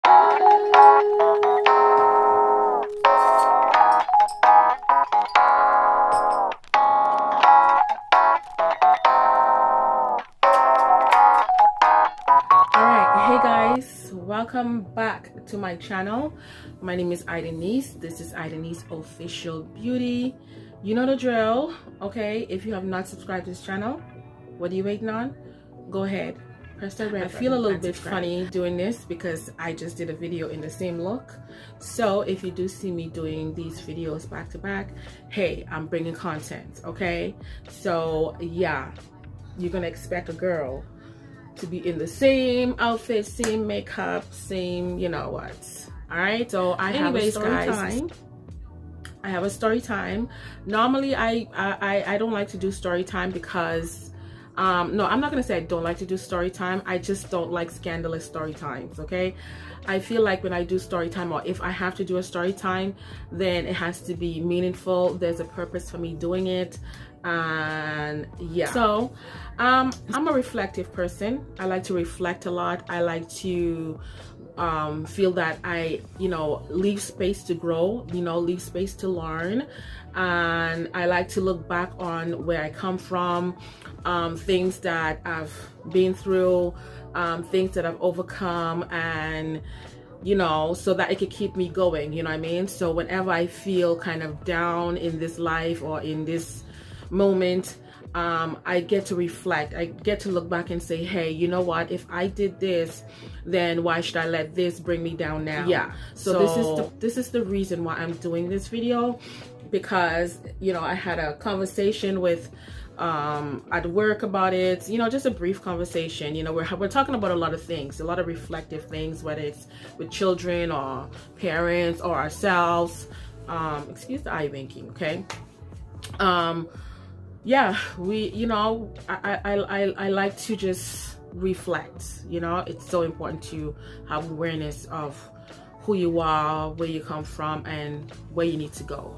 Welcome back to my channel. My name is IDANISE. This is IDANISE Official Beauty. You know the drill, okay? If you have not subscribed to this channel, what are you waiting on? Go ahead, press that red. I feel a little bit funny doing this because I just did a video in the same look. So if you do see me doing these videos back to back, hey, I'm bringing content, okay? So yeah, you're gonna expect a girl to be in the same outfit, same makeup, same you know what. All right, so I have a story time. I have a story time. Normally I don't like to do story time because no, I'm not gonna say I don't like to do story time. I just don't like scandalous story times, okay? I feel like when I do story time, or if I have to do a story time, then it has to be meaningful. There's a purpose for me doing it. And yeah, so I'm a reflective person. I like to reflect a lot. I like to feel that I leave space to grow, leave space to learn, and I like to look back on where I come from, things that I've been through, things that I've overcome, and so that it could keep me going, you know what I mean? So whenever I feel kind of down in this life or in this moment, I get to reflect. I get to look back and say, hey, you know what, if I did this, then why should I let this bring me down now? Yeah, so this is the reason why I'm doing this video, because I had a conversation with at work about it, just a brief conversation. We're talking about a lot of things, a lot of reflective things, whether it's with children or parents or ourselves. Excuse the eye winking, okay? Yeah, I like to just reflect. It's so important to have awareness of who you are, where you come from, and where you need to go,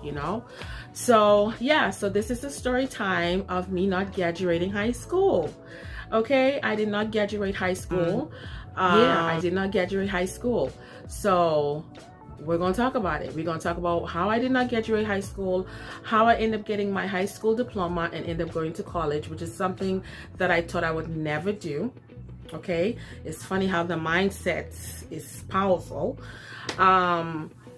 so yeah, so this is the story time of me not graduating high school. Okay, I did not graduate high school. I did not graduate high school, so we're going to talk about it. We're going to talk about how I did not graduate high school, how I ended up getting my high school diploma and end up going to college, which is something that I thought I would never do. Okay, it's funny how the mindset is powerful.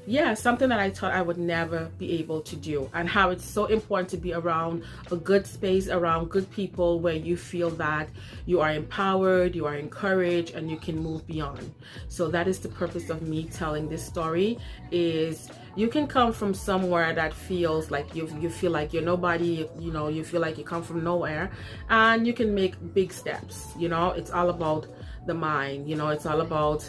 Yeah, something that I thought I would never be able to do, and how it's so important to be around a good space, around good people, where you feel that you are empowered, you are encouraged, and you can move beyond. So that is the purpose of me telling this story, is you can come from somewhere that feels like you feel like you're nobody, you feel like you come from nowhere, and you can make big steps. It's all about the mind, it's all about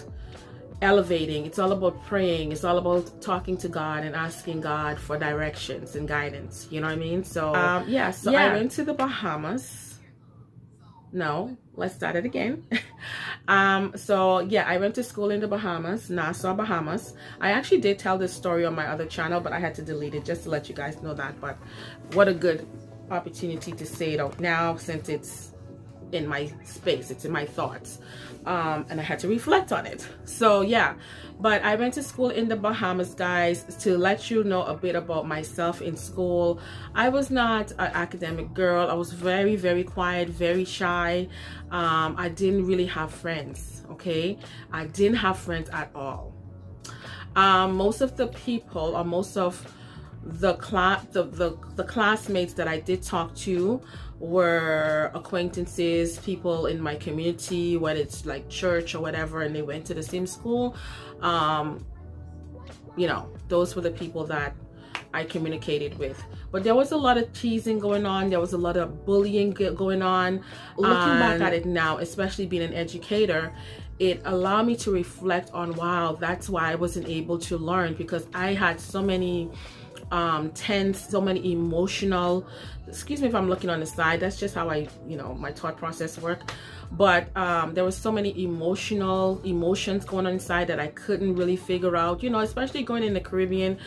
elevating, it's all about praying, it's all about talking to God and asking God for directions and guidance, you know what I mean? So I went to the Bahamas. No, let's start it again. So yeah, I went to school in the Bahamas, Nassau, Bahamas. I actually did tell this story on my other channel, but I had to delete it just to let you guys know that. But what a good opportunity to say it out now, since it's in my space, it's in my thoughts, and I had to reflect on it. So yeah, but I went to school in the Bahamas, guys. To let you know a bit about myself in school, I was not an academic girl. I was very, very quiet, very shy. I didn't really have friends. Okay, I didn't have friends at all. Most of the people, or most of the classmates that I did talk to were acquaintances, people in my community, whether it's like church or whatever, and they went to the same school. Those were the people that I communicated with. But there was a lot of teasing going on, there was a lot of bullying going on. Looking back at it now, especially being an educator, it allowed me to reflect on, wow, that's why I wasn't able to learn, because I had so many tense, so many emotional, excuse me if I'm looking on the side, that's just how I, my thought process work. But there was so many emotions going on inside that I couldn't really figure out, especially going in the Caribbean.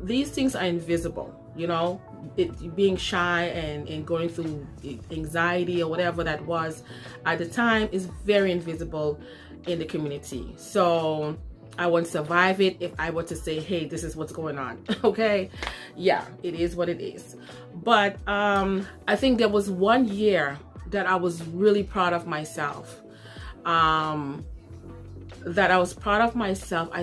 These things are invisible, being shy and going through anxiety or whatever that was at the time is very invisible. in the community. So I won't survive it if I were to say, hey, this is what's going on. Okay, yeah, it is what it is. But I think there was one year that I was really proud of myself. I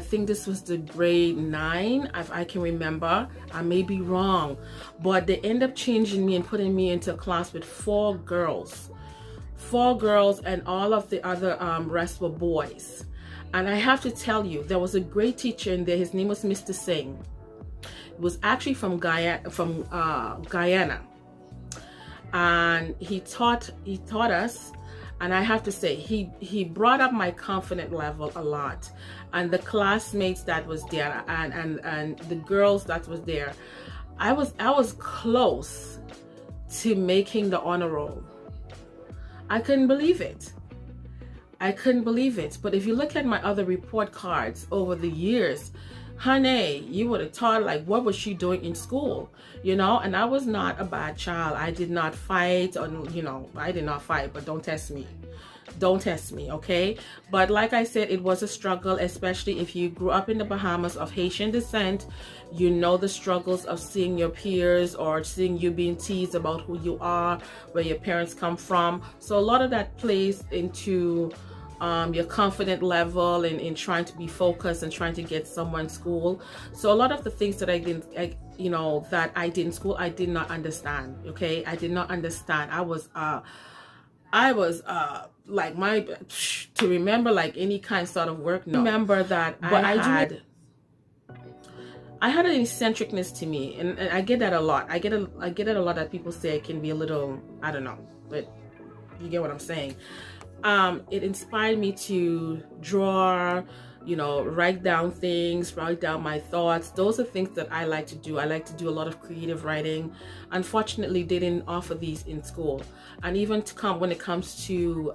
think this was the grade 9, if I can remember. I may be wrong, but they end up changing me and putting me into a class with 4 girls, and all of the other rest were boys. And I have to tell you, there was a great teacher in there. His name was Mr. Singh. He was actually from Guyana, and he taught us. And I have to say, he brought up my confidence level a lot. And the classmates that was there, and the girls that was there, I was close to making the honor roll. I couldn't believe it. But if you look at my other report cards over the years, honey, you would have thought, like, what was she doing in school? And I was not a bad child. I did not fight, or I did not fight, but don't test me, okay? But like I said, it was a struggle, especially if you grew up in the Bahamas of Haitian descent. The struggles of seeing your peers or seeing you being teased about who you are, where your parents come from. So a lot of that plays into your confident level in trying to be focused and trying to get somewhere in school. So a lot of the things that I did in school, I did not understand. Okay, I did not understand. I was like to remember like any kind sort of work. No, remember that, but I had an eccentricness to me, and I get that a lot. I get it a lot that people say it can be a little, I don't know, but you get what I'm saying. It inspired me to draw, write down things, write down my thoughts. Those are things that I like to do. I like to do a lot of creative writing. Unfortunately, they didn't offer these in school. And even when it comes to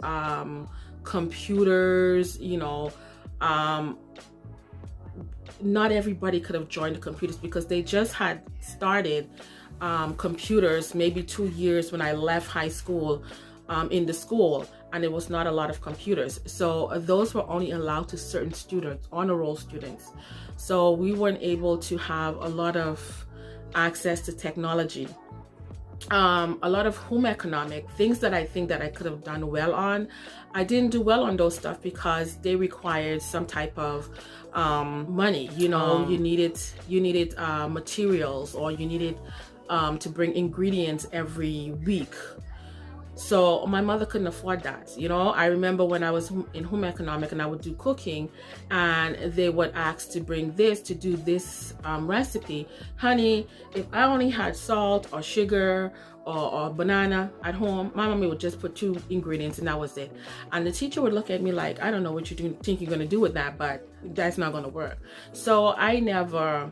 computers, not everybody could have joined the computers because they just had started computers maybe 2 years when I left high school in the school, and there was not a lot of computers. So those were only allowed to certain students, honor roll students. So we weren't able to have a lot of access to technology. A lot of home economic things that I think that I could have done well on, I didn't do well on those stuff because they required some type of money. You needed materials, or you needed to bring ingredients every week. So my mother couldn't afford that. I remember when I was in home economic and I would do cooking, and they would ask to bring this, to do this recipe. Honey, if I only had salt or sugar or banana at home, my mommy would just put 2 ingredients and that was it. And the teacher would look at me like, I don't know what you think you're going to do with that, but that's not going to work. So I never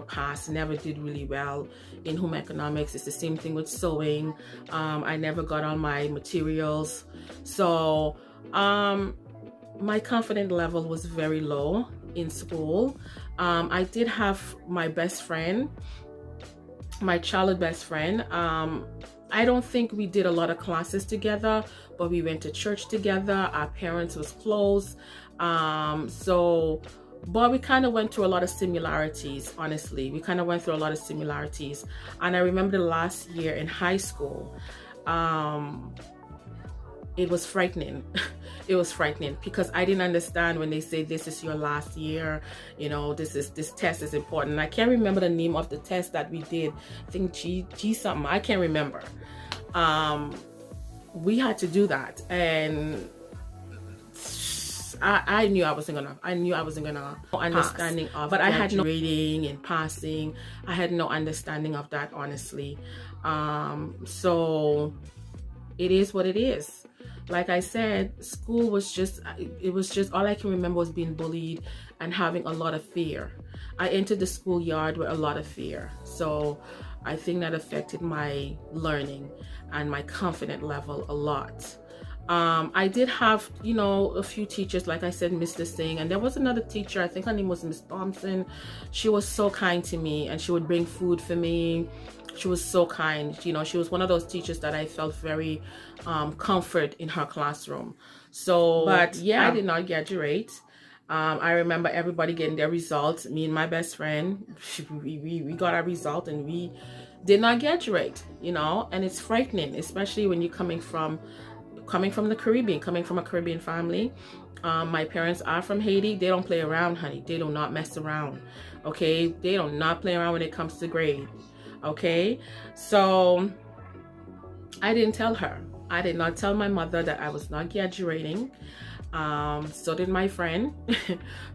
passed, never did really well in home economics. It's the same thing with sewing. I never got all my materials. So my confidence level was very low in school. I did have my best friend, my childhood best friend. I don't think we did a lot of classes together, but we went to church together. Our parents was close. But we kind of went through a lot of similarities, honestly. We kind of went through a lot of similarities. And I remember the last year in high school, it was frightening. It was frightening because I didn't understand when they say this is your last year, this test is important. And I can't remember the name of the test that we did. I think G something. I can't remember. We had to do that, and I knew I wasn't gonna understanding pass. Of, but I had no reading and passing. I had no understanding of that, honestly. So it is what it is. Like I said, school was just all I can remember was being bullied and having a lot of fear. I entered the schoolyard with a lot of fear. So I think that affected my learning and my confidence level a lot. I did have, a few teachers, like I said, Mr. Singh, and there was another teacher, I think her name was Miss Thompson. She was so kind to me, and she would bring food for me. She was so kind. She was one of those teachers that I felt very comfort in her classroom. So, but yeah, I did not graduate. I remember everybody getting their results. Me and my best friend, we got our result, and we did not graduate, you know. And it's frightening, especially when you're coming from the Caribbean, coming from a Caribbean family. My parents are from Haiti. They don't play around, honey. They do not mess around. Okay, they do not play around when it comes to grade. Okay, so I didn't tell her. I did not tell my mother that I was not graduating. So did my friend.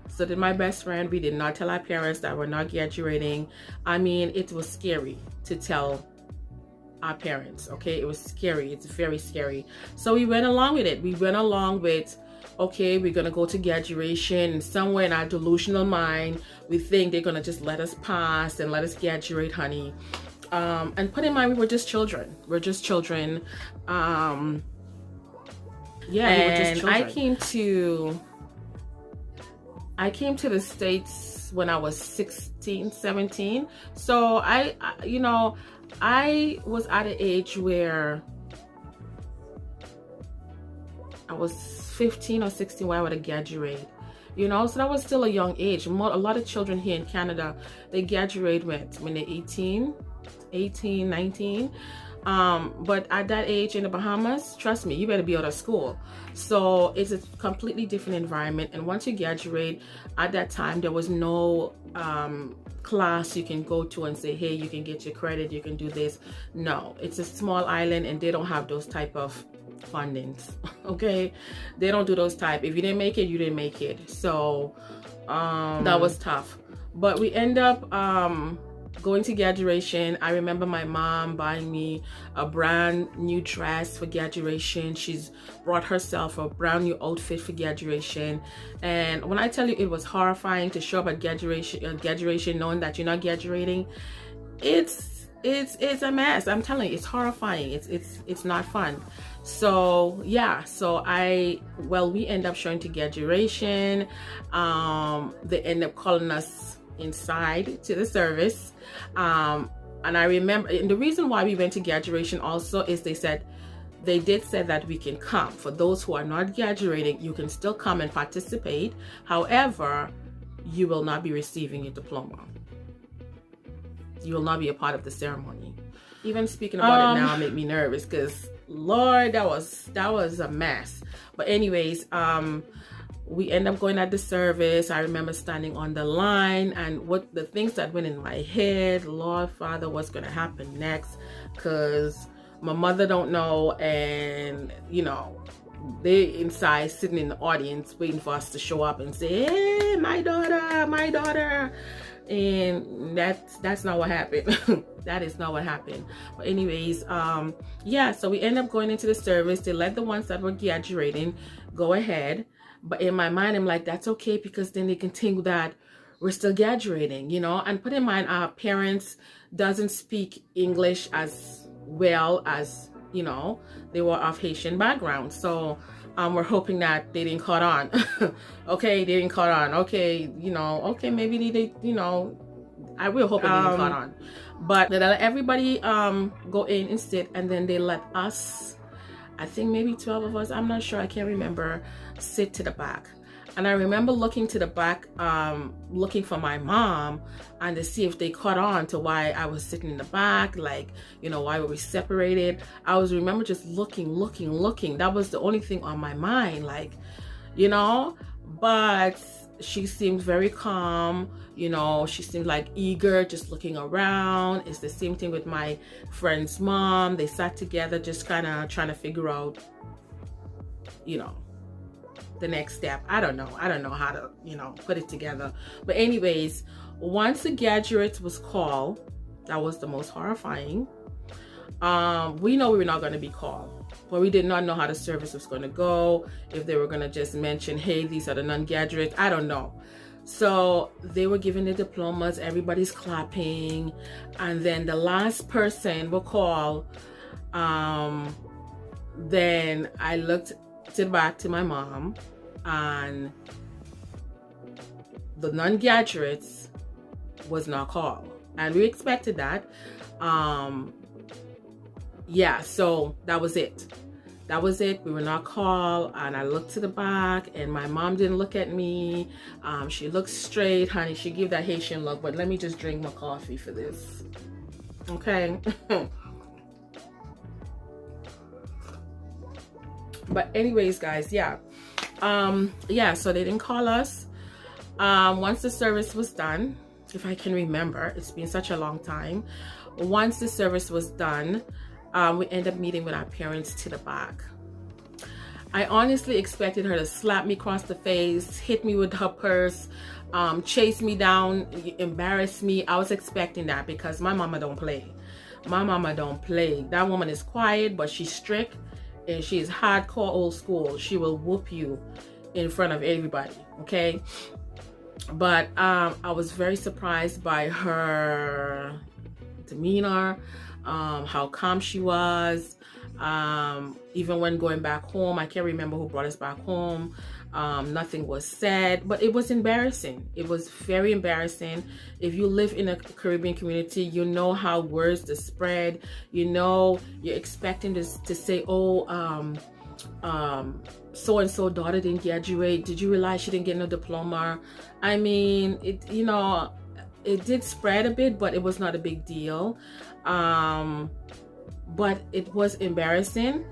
So did my best friend. We did not tell our parents that we're not graduating. I mean, it was scary to tell our parents. Okay, it was scary. It's very scary. So we went along with it. We went along with, okay, we're gonna go to graduation, and somewhere in our delusional mind we think they're gonna just let us pass and let us graduate, honey. And put in mind, we were just children. We're just children. Yeah, and we were just children. I came to the States when I was 16, 17. So I you know, I was at an age where I was 15 or 16 when I would graduate. You know, so that was still a young age. A lot of children here in Canada, they graduate when they're 18, 19. But at that age in the Bahamas, trust me, you better be out of school. So it's a completely different environment. And once you graduate, at that time, there was no class you can go to and say, hey, you can get your credit, you can do this. No, it's a small island, and they don't have those type of fundings. Okay, they don't do those type. If you didn't make it, you didn't make it. So that was tough. But we end up going to graduation. I remember my mom buying me a brand new dress for graduation. She's brought herself a brand new outfit for graduation. And when I tell you, it was horrifying to show up at graduation knowing that you're not graduating. It's a mess. I'm telling you, it's horrifying. It's not fun. So yeah, we end up showing to graduation. They end up calling us inside to the service. And I remember, and the reason why we went to graduation also is they did say that we can come. For those who are not graduating, you can still come and participate. However, you will not be receiving your diploma. You will not be a part of the ceremony. Even speaking about it now make me nervous, because Lord, that was a mess. But anyways, we end up going at the service. I remember standing on the line, and what the things that went in my head, Lord Father, what's going to happen next? Because my mother don't know, and you know, they inside sitting in the audience waiting for us to show up and say, hey, my daughter. And that's not what happened. That is not what happened. But anyways, yeah, so we end up going into the service. They let the ones that were graduating go ahead. But in my mind, I'm like, that's okay, because then they can think that we're still graduating, you know. And put in mind, our parents doesn't speak English as well as, you know, they were of Haitian background. So we're hoping that they didn't caught on. Okay, they didn't caught on. Okay, you know, okay, maybe they, you know, I will hope they didn't caught on. But they let everybody go in and sit, and then they let us, I think maybe 12 of us, I'm not sure, I can't remember, sit to the back. And I remember looking to the back, looking for my mom, and to see if they caught on to why I was sitting in the back, like, you know, why were we separated. I remember just looking. That was the only thing on my mind, like, you know. But she seemed very calm, you know. She seemed like eager, just looking around. It's the same thing with my friend's mom. They sat together, just kind of trying to figure out, you know, the next step. I don't know how to, you know, put it together. But anyways, once the graduates was called, that was the most horrifying. We know we were not going to be called, but we did not know how the service was going to go, if they were going to just mention, hey, these are the non-graduates. I don't know. So they were giving the diplomas, everybody's clapping, and then the last person will call. Then I looked back to my mom, and the non-graduates was not called, and we expected that. Yeah, so that was it. That was it. We were not called. And I looked to the back, and my mom didn't look at me. She looked straight, honey. She gave that Haitian look. But let me just drink my coffee for this. Okay. But anyways, guys, yeah. So they didn't call us. Once the service was done, if I can remember, it's been such a long time. Once the service was done, we ended up meeting with our parents to the back. I honestly expected her to slap me across the face, hit me with her purse, chase me down, embarrass me. I was expecting that because my mama don't play. My mama don't play. That woman is quiet, but she's strict, and she is hardcore old school. She will whoop you in front of everybody, okay? But I was very surprised by her demeanor, how calm she was. Even when going back home, I can't remember who brought us back home. Nothing was said, but it was embarrassing. It was very embarrassing. If you live in a Caribbean community, you know how words to spread. You know, you're expecting this to say, oh, so-and-so daughter didn't graduate. Did you realize she didn't get no diploma? I mean, it, you know, it did spread a bit, but it was not a big deal. But it was embarrassing.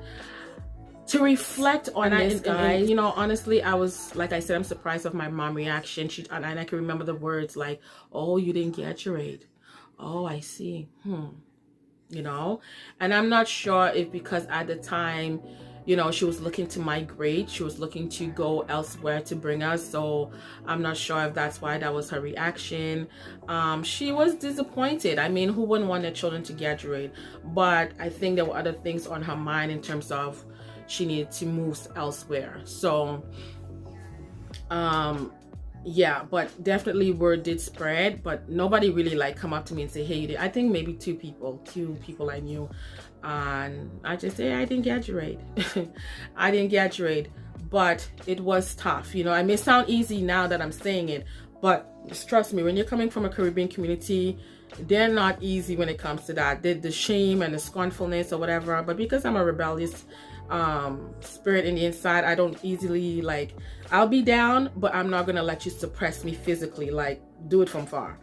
To reflect on this, guys, you know, honestly, I was, like I said, I'm surprised of my mom reaction. And I can remember the words like, oh, you didn't graduate. Oh, I see. You know, and I'm not sure if because at the time, you know, she was looking to migrate, she was looking to go elsewhere to bring us. So I'm not sure if that's why that was her reaction. She was disappointed. I mean, who wouldn't want their children to graduate? But I think there were other things on her mind in terms of she needed to move elsewhere. So yeah, but definitely word did spread, but nobody really like come up to me and say, hey, you did. I think maybe two people I knew, and I just say, I didn't graduate. I didn't graduate, but it was tough. You know, it may sound easy now that I'm saying it, but just trust me, when you're coming from a Caribbean community, they're not easy when it comes to that. The shame and the scornfulness or whatever. But because I'm a rebellious spirit in the inside, I don't easily, like, I'll be down, but I'm not gonna let you suppress me physically, like do it from far.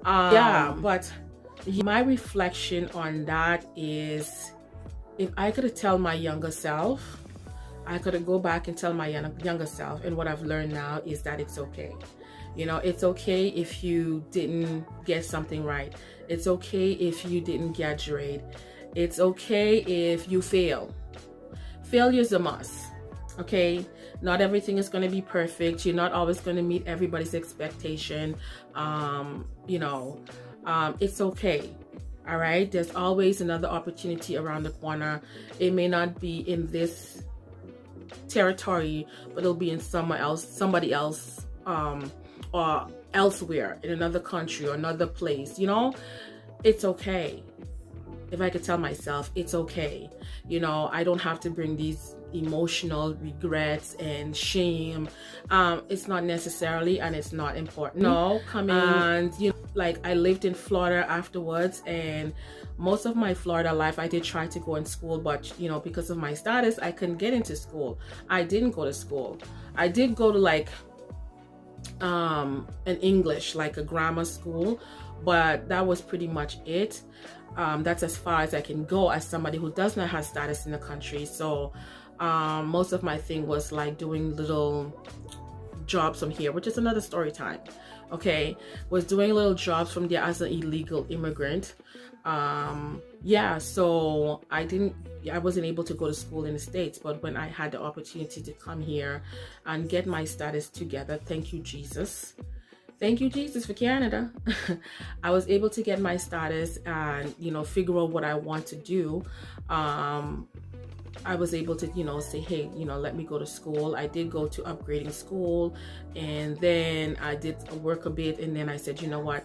Yeah, but my reflection on that is, if I could have tell my younger self, I could have go back and tell my younger self, and what I've learned now is that it's okay. You know, it's okay if you didn't get something right. It's okay if you didn't graduate. It's okay if you fail. Failure is a must, okay? Not everything is going to be perfect. You're not always going to meet everybody's expectation. You know, it's okay. All right, there's always another opportunity around the corner. It may not be in this territory, but it'll be in somewhere else, somebody else, or elsewhere in another country or another place. You know, it's okay. If I could tell myself, it's okay. You know, I don't have to bring these emotional regrets and shame. It's not necessarily, and it's not important. No, coming and, you know, like, I lived in Florida afterwards, and most of my Florida life I did try to go in school, but you know, because of my status, I couldn't get into school. I didn't go to school. I did go to like an English, like a grammar school, but that was pretty much it. That's as far as I can go as somebody who does not have status in the country. So most of my thing was like doing little jobs from here, which is another story time. Okay, was doing little jobs from there as an illegal immigrant. Yeah, so I wasn't able to go to school in the States, but when I had the opportunity to come here and get my status together, thank you, Jesus. Thank you, Jesus, for Canada. I was able to get my status and, you know, figure out what I want to do. I was able to, you know, say, hey, you know, let me go to school. I did go to upgrading school, and then I did work a bit, and then I said, you know what,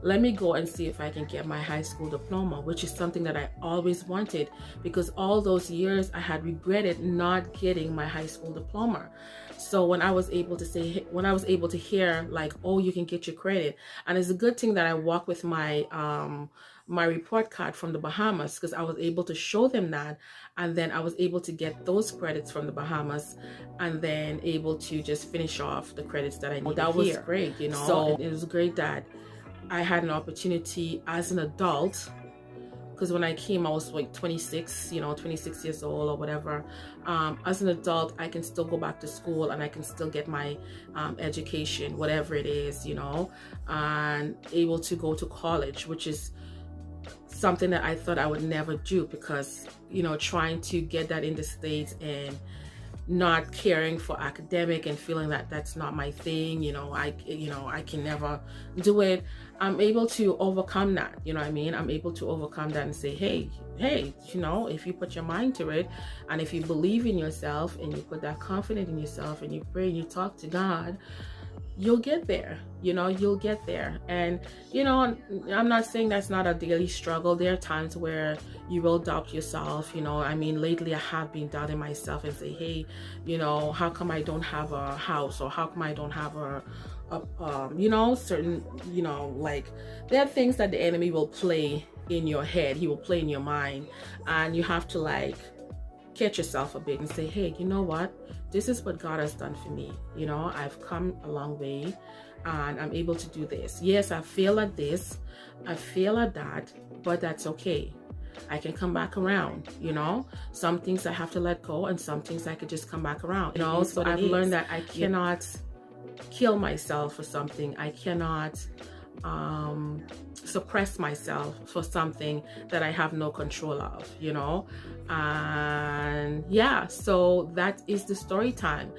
let me go and see if I can get my high school diploma, which is something that I always wanted, because all those years I had regretted not getting my high school diploma. So when I was able to hear like, oh, you can get your credit, and it's a good thing that I walk with my my report card from the Bahamas, because I was able to show them that, and then I was able to get those credits from the Bahamas, and then able to just finish off the credits that I needed. That was great, you know. So it was great that I had an opportunity as an adult, because when I came I was like 26, you know, 26 years old or whatever. As an adult, I can still go back to school and I can still get my education, whatever it is, you know, and able to go to college, which is something that I thought I would never do, because, you know, trying to get that in the States and not caring for academic and feeling that that's not my thing, you know, I can never do it. I'm able to overcome that, you know what I mean? I'm able to overcome that and say, hey, you know, if you put your mind to it, and if you believe in yourself and you put that confidence in yourself and you pray and you talk to God, you'll get there, you know, you'll get there. And, you know, I'm not saying that's not a daily struggle. There are times where you will doubt yourself, you know. I mean, lately I have been doubting myself and say, hey, you know, how come I don't have a house, or how come I don't have a you know, certain, you know, like, there are things that the enemy will play in your head, he will play in your mind, and you have to like catch yourself a bit and say, hey, you know what, this is what God has done for me, you know, I've come a long way and I'm able to do this. Yes, I fail at this, I fail at that, but that's okay. I can come back around, you know. Some things I have to let go, and some things I could just come back around, you know. So I've learned that I cannot kill myself for something. I cannot suppress myself for something that I have no control of, you know. And yeah, so that is the story time.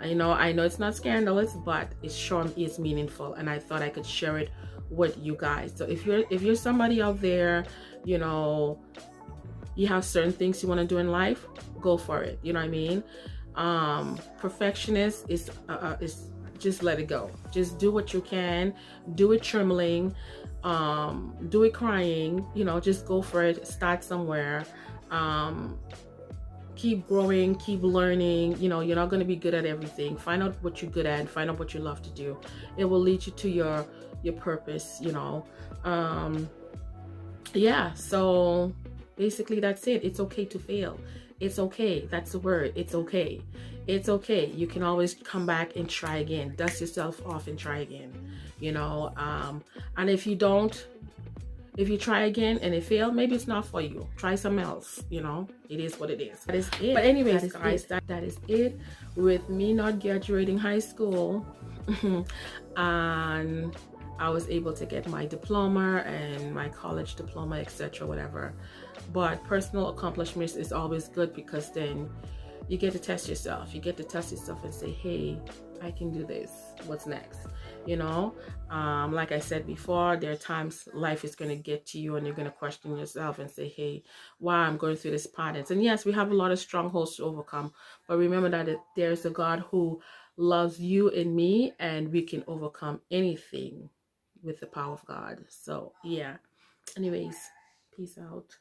You know, I know it's not scandalous, but it sure is meaningful, and I thought I could share it with you guys. So if you're somebody out there, you know, you have certain things you want to do in life, go for it, you know what I mean. Perfectionist is just let it go. Just do what you can. Do it trembling. Do it crying. You know, just go for it. Start somewhere. Keep growing. Keep learning. You know, you're not going to be good at everything. Find out what you're good at. Find out what you love to do. It will lead you to your purpose. You know. Yeah. So basically, that's it. It's okay to fail. It's okay. That's the word. It's okay. It's okay. You can always come back and try again. Dust yourself off and try again. You know, and if you try again and it failed, maybe it's not for you. Try something else. You know, it is what it is. That is it. But anyways, guys, that is it with me not graduating high school. And I was able to get my diploma and my college diploma, etc., whatever. But personal accomplishments is always good, because then you get to test yourself. You get to test yourself and say, hey, I can do this. What's next? You know, like I said before, there are times life is going to get to you and you're going to question yourself and say, hey, why I'm going through this patterns. And yes, we have a lot of strongholds to overcome, but remember that there's a God who loves you and me, and we can overcome anything with the power of God. So yeah, anyways, peace out.